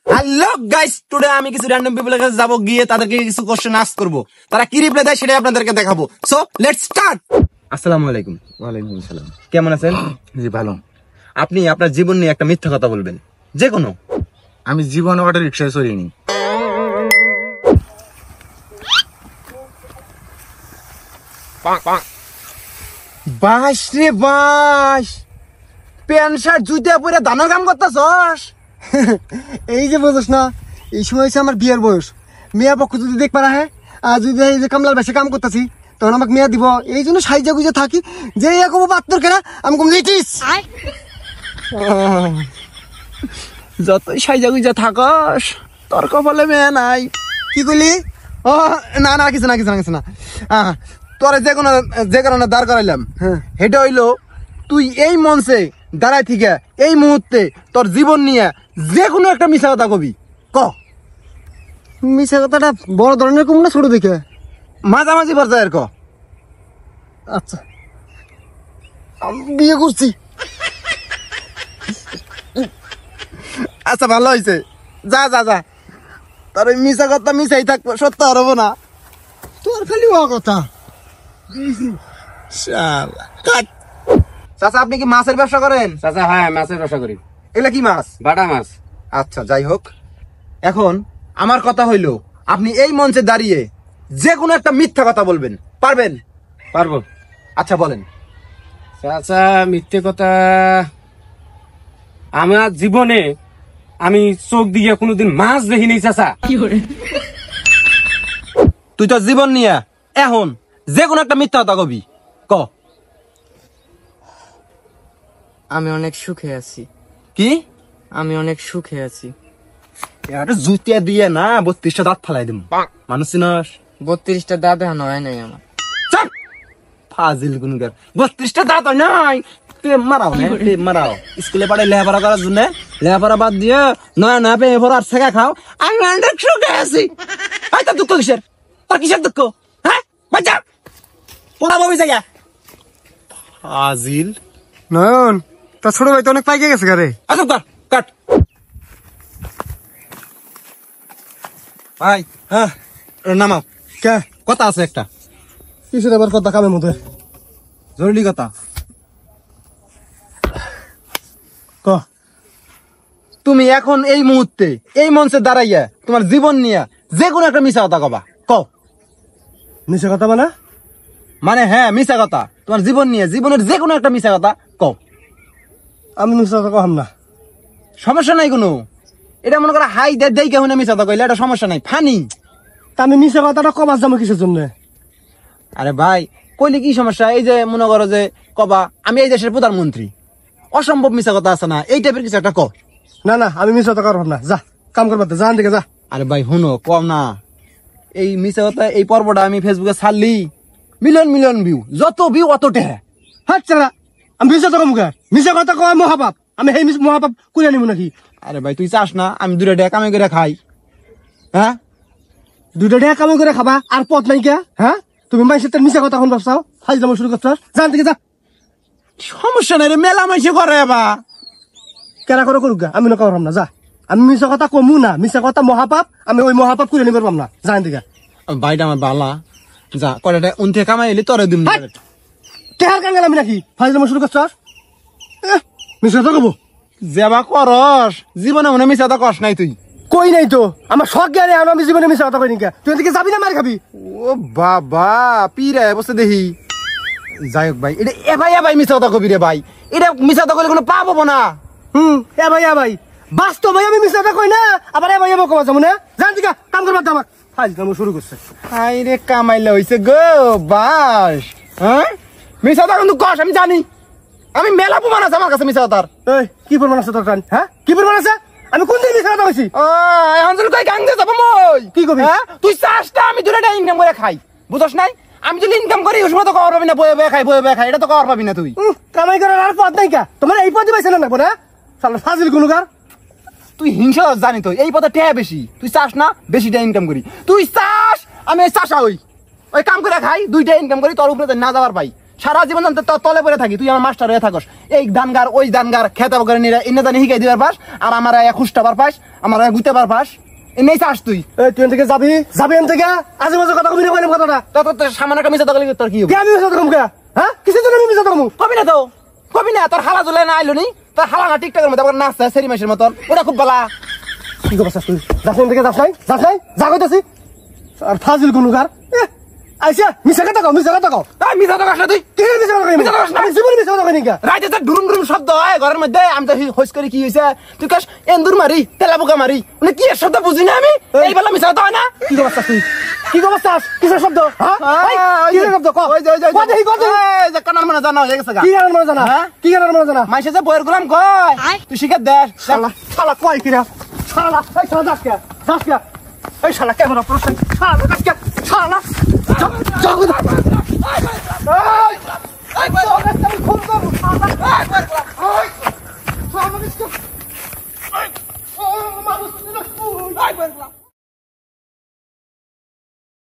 Hello guys, today আমি কিছু random পিপলের কাছে যাব, গিয়ে তাদেরকে কিছু কোশ্চেন আস্ক করব। তারা কি রিপ্লাই দেয় সেটাই আপনাদেরকে দেখাবো। So let's start. আসসালামু আলাইকুম। ওয়ালাইকুম আসসালাম। কেমন আছেন? জি ভালো। আপনি আপনার জীবন নিয়ে একটা মিথ্যা কথা বলবেন, যে কোনো। আমি জীবনে অটো রিক্সায় চড়িনি। বাস রে বাস, প্যান্ট শার্ট জুতা পরে দানা কাম করতেছস। এই যে বুঝছ না, এই সময় হচ্ছে আমার বিয়ের বয়স। মেয়ের পক্ষ যদি দেখ পারা হ্যাঁ, আর যদি এই যে কামলার বেশি কাম করতেছি, তখন আমাকে মেয়ে দিব। এই জন্য সাইজা গুজে থাকি, যে এরকম পাত্তর কেনা আমি কম দিতিস। যতই সাইজা গুজা থাকস, তোর কপালে মেয়ে নাই। কি করলি? ও না না, কিছু না কিছু না কিছু না। তোর যে কারণে দাঁড় করাইলাম, এটা হইলো তুই এই মঞ্চে দাঁড়াই থেকে এই মুহূর্তে তোর জীবন নিয়ে যে কোনো একটা মিশা কথা কবি। ক। মিশা কথাটা বড় ধরনের কম না ছোট দেখে? মাঝামাঝি পর্যায়ের ক। আচ্ছা, আমি বিয়ে করছি। আচ্ছা ভালো হয়েছে, যা যা যা। তোর ওই মিশা কথা মিশাই থাকবো, সত্য হবো না। তোর খালি ও কথা। চাচা, আপনি কি মাছের ব্যবসা করেন? চাচা হ্যাঁ, মাছের ব্যবসা করি। এগুলা কি মাছ? বাটা মাছ। আচ্ছা যাই হোক, এখন আমার কথা হইলো, আপনি এই মঞ্চে দাঁড়িয়ে যে কোনো একটা মিথ্যা কথা বলবেন, পারবেন? পারবো। আচ্ছা বলেন। চাচা মিথ্যে কথা, আমার জীবনে আমি চোখ দিয়ে কোনোদিন মাছ দেখিনি চাচা। তুই তো জীবন নিয়ে এখন যে কোনো একটা মিথ্যা কথা কবি। ক। আমি অনেক সুখে আছি। কি? আমি অনেক সুখে আছি। জুতিয়া দিয়ে না 32টা দাঁত ফালাই দিম। মানুষ চিনস? 32টা দাঁত এখনো হয় নাই আমার। চল ফাজিল গুনগার, 32টা দাঁত হয় নাই। টেপ মারাও না, টেপ মারাও। স্কুলে পাঠাই লেখাপড়া করার জন্য, লেখাপড়া বাদ দিয়ে নয়া নয়া পেয়ে ভর আর শেখা খাও। আমি অনেক সুখে আছি। আই তোর দুঃখ কিসের? তোর কিসের দুঃখ? হ্যাঁ বাচ্চা পড়া ভাবি জায়গা ফাজিল। নয়ন, তার ছোট ভাই তো অনেক পাইকে গেছে গারে। আচ্ছা কর, কাট ভাই। হ্যাঁ নামাও। কে? কথা আছে একটা, কিসের আবার কথা কামের মধ্যে? জরুরি কথা। ক। তুমি এখন এই মুহূর্তে এই মঞ্চে দাঁড়াইয়া তোমার জীবন নিয়ে যে কোনো একটা মিশা কথা কবা। ক। মিশা কথা মানে? মানে হ্যাঁ মিশা কথা, তোমার জীবন নিয়ে, জীবনের যে কোনো একটা মিশা কথা ক। আমি মিশা কথা কহাম না। সমস্যা নাই কোনো। এটা মনে করো হাই দে দেই কেমন মিশা কথা কইলে এটা সমস্যা নাই, ফানি। তা আমি মিশা কথাটা কবার যাবো কিসের জন্য? আরে ভাই কইলে কি সমস্যা? এই যে মনে করো যে কবা আমি এই দেশের প্রধানমন্ত্রী, অসম্ভব মিশা কথা আছে না, এই টাইপের কিছু একটা ক। না না, আমি মিশা কথা করব না। যা কাম করবার যা, দিকে যা। আরে ভাই হুনো কম না, এই মিশা কথা এই পর্বটা আমি ফেসবুকে ছাড়লি মিলিয়ন মিলিয়ন ভিউ, যত ভিউ অত টেহা। হাত চালা, আমি মিশা কথা মুখে মিশা কথা কয় মহাপাপ। আমি সেই মহাপাপ কুড়ে নিব নাকি? আরে ভাই তুই চাস না আমি দূরে টাকা কামাই করে খাই? হ্যাঁ দুইটা টাকা কামাই করে খাবা আর পথ নাই কে? হ্যাঁ তুমি মাইসের তার মিশা কথা কোন ব্যবসাও ফাইল জামা শুরু করছ? জান থেকে যা। সমস্যা নাই রে, মেলা মাইসে করে বা কেনা করে করুক গা, আমি না করলাম না। যা, আমি মিশা কথা কমু না, মিশা কথা মহাপাপ। আমি ওই মহাপাপ কুড়ে নিবার পাম না। জান থেকে ভাইটা আমার বালা, যা কয়টা উনতে কামাই এলি তোরে দিম। কেহার কান গেলাম নাকি? ফাইল জামা শুরু করছ? মিশা কথা কব যেবা করস জীবনে মনে মিশা কথা কস নাই তুই? কই নাই তো, আমার শখ জ্ঞানে আমি জীবনে মিশা কথা কই নি। তুই এদিকে যাবি না মার খাবি? ও বাবা পিরে বসে দেখি। যাই হোক ভাই, এটা এ ভাই মিশা কথা কবি রে ভাই, এটা মিশা কথা কইলে কোনো পাপ হবো না। এ ভাই বাস্তব ভাই আমি মিশা কথা কই না, আবার এ ভাই কবা যাবো না। জান থেকে কাম করবার আমার ফাইল জামা শুরু করছে। হাই রে কামাইলে হইছে গো বাস। হ্যাঁ মিশা কথা কিন্তু কস, আমি জানি। আমি মেলা প্রমাণ আছে আমার কাছে মিশা কথার। এই কি প্রমাণ আছে তোর? হ্যাঁ কি প্রমাণ আছে? আমি কোন দিন মিশা কথা কইছি? ও এখন যদি কই গাং দিয়ে যাবো মই কি কবি? হ্যাঁ তুই চাষটা আমি দূরে ইনকাম করে খাই, বুঝছ নাই? আমি যদি ইনকাম করি ওই সময় তো কর পাবি না, বয়ে বয়ে খাই, এটা তো কর পাবি না তুই। কামাই করার আর পথ নাই কা? তোমার এই পথই পাইছে না বলে শালা ফাজিল গুনুগার। তুই হিংসা জানি তো, এই পথে টেয়া বেশি। তুই চাস না বেশিটা ইনকাম করি, তুই চাস আমি চাষা ওই কাম করে খাই, দুইটা ইনকাম করি, তোর উপরে না যাবার পাই। সারা জীবন জানতে তলে পড়ে থাকি, তুই আমার মাস্টার হয়ে থাকস। এই দানগার ওই দানগার খেতে করে নিয়ে এনে জানি শিখাই দিবার পাস, আর আমার খুঁজতে পার পাস, আমার গুতে পার পাস, এনেই চাস তুই। তুই থেকে যাবি এন থেকে আজে বাজে কথা কবি না কথাটা। তোর সামান্য একটা মিশা থাকলে তোর কি হবে? আমি মিশা থাকবো কে? হ্যাঁ কিসের জন্য আমি মিশা থাকবো? কবি না তো, কবি না, তোর হালা জুলে না আইলো নি, তোর হালা না টিকটকের মধ্যে নাচছে সেরি মাসের মতন, ওটা খুব ভালা। কি করছিস তুই? যাস থেকে যাস নাই যা কইতাছি। আর ফাজিল গুনুগার আইসা মিশা কথা কও, মিশা কথা কও। মিশা তো কাস না তুই, কি মিশা কথা কই? মিশা কথা কাস না। আমি জীবনে মিশা কথা কই নি কে? রাইতে তো ডুরুম ডুরুম শব্দ হয় ঘরের মধ্যে, আমি তো হইস করে কি হইছে, তুই কাস এন্দুর মারি তেলা পোকা মারি, মানে কি এর শব্দ বুঝি না আমি, এই বেলা মিশা কথা হয় না। কি করছিস তুই? কি করছিস? কিসের শব্দ? হ্যাঁ কিসের শব্দ কও? ওই যে কথা এই যে কানার মানে জানা হয়ে গেছে গা। কি গানের মনে জানা? হ্যাঁ? কি গানের মনে জানা? মাইসে যে বইয়ের গোলাম কয়, তুই শিখে দেখ। শালা শালা কয় কিরা? শালা এই শালা যাস কে? যাস কে? এই শালা ক্যামেরা প্রশ্ন শালা যাস কে? শালা জগৎ এই